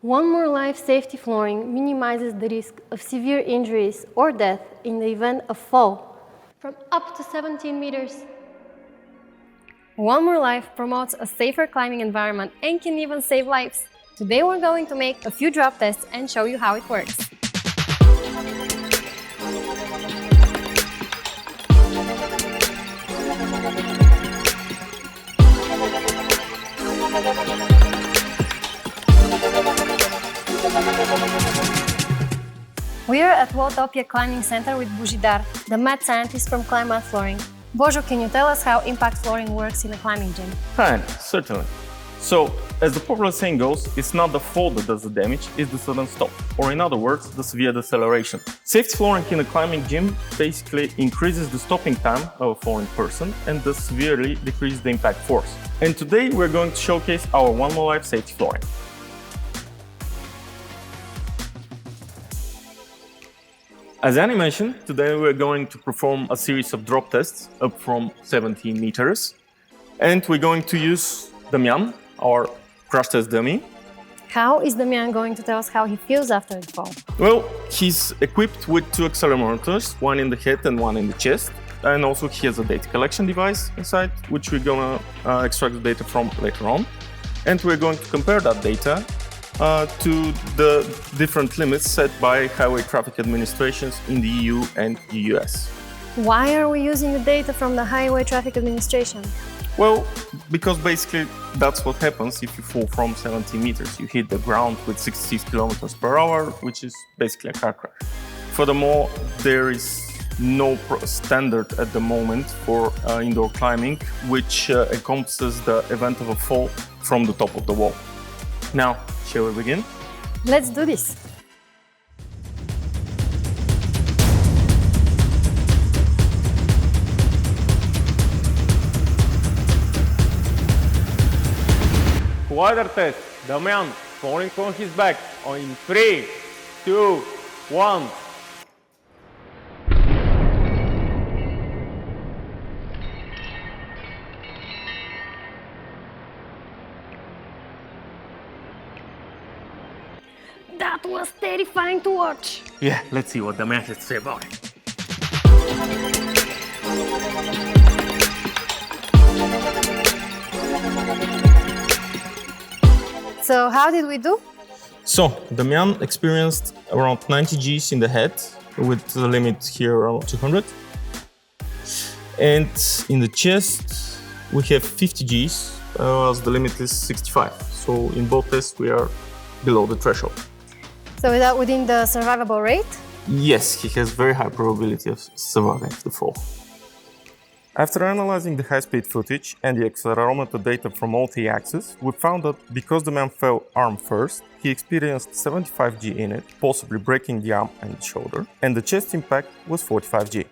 One More Life safety flooring minimizes the risk of severe injuries or death in the event of fall from up to 17 meters. One More Life promotes a safer climbing environment and can even save lives. Today we're going to make a few drop tests and show you how it works. We are at Walltopia Climbing Center with Božidar, the mad scientist from Climbmat Flooring. Božo, can you tell us how impact flooring works in a climbing gym? Fine, certainly. So, as the popular saying goes, it's not the fall that does the damage, it's the sudden stop, or in other words, the severe deceleration. Safety flooring in a climbing gym basically increases the stopping time of a falling person and thus severely decreases the impact force. And today we're going to showcase our One More Life safety flooring. As Annie mentioned, today we're going to perform a series of drop tests up from 17 meters. And we're going to use Damian, our crash test dummy. How is Damian going to tell us how he feels after the fall? Well, he's equipped with 2 accelerometers, one in the head and one in the chest. And also he has a data collection device inside, which we're gonna extract the data from later on. And we're going to compare that data to the different limits set by highway traffic administrations in the EU and the US. Why are we using the data from the Highway Traffic Administration? Well, because basically that's what happens if you fall from 70 meters. You hit the ground with 66 kilometers per hour, which is basically a car crash. Furthermore, there is no standard at the moment for indoor climbing, which encompasses the event of a fall from the top of the wall. Now, shall we begin? Let's do this! Water test. Damian falling from his back in 3, 2, 1. That was terrifying to watch! Yeah, let's see what Damian has to say about it. So how did we do? So, Damian experienced around 90 Gs in the head, with the limit here around 200. And in the chest, we have 50 Gs, as the limit is 65. So in both tests, we are below the threshold. So is that within the survivable rate? Yes, he has very high probability of surviving the fall. After analyzing the high-speed footage and the accelerometer data from all 3 axes, we found that because the man fell arm first, he experienced 75 G in it, possibly breaking the arm and the shoulder, and the chest impact was 45 G.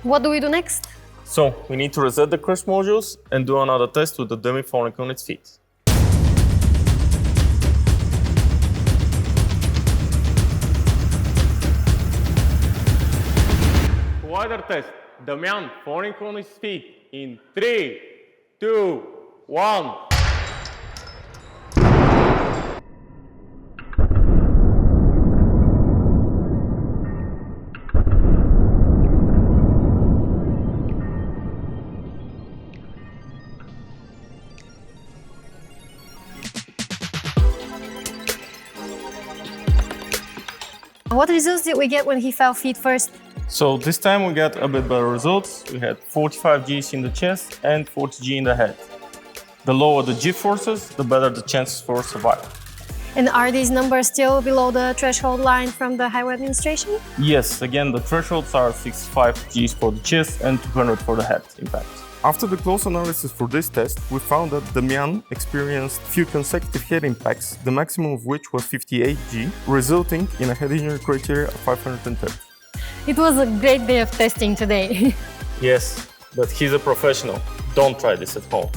What do we do next? So, we need to reset the crash modules and do another test with the dummy falling on its feet. Water test. Damian falling on his feet in 3, 2, 1. What results did we get when he fell feet first? So this time we got a bit better results. We had 45 Gs in the chest and 40 G in the head. The lower the G forces, the better the chances for survival. And are these numbers still below the threshold line from the Highway Administration? Yes, again the thresholds are 65 Gs for the chest and 200 for the head impact. After the close analysis for this test, we found that Damian experienced few consecutive head impacts, the maximum of which was 58 G, resulting in a head injury criteria of 530. It was a great day of testing today. Yes, but he's a professional. Don't try this at home.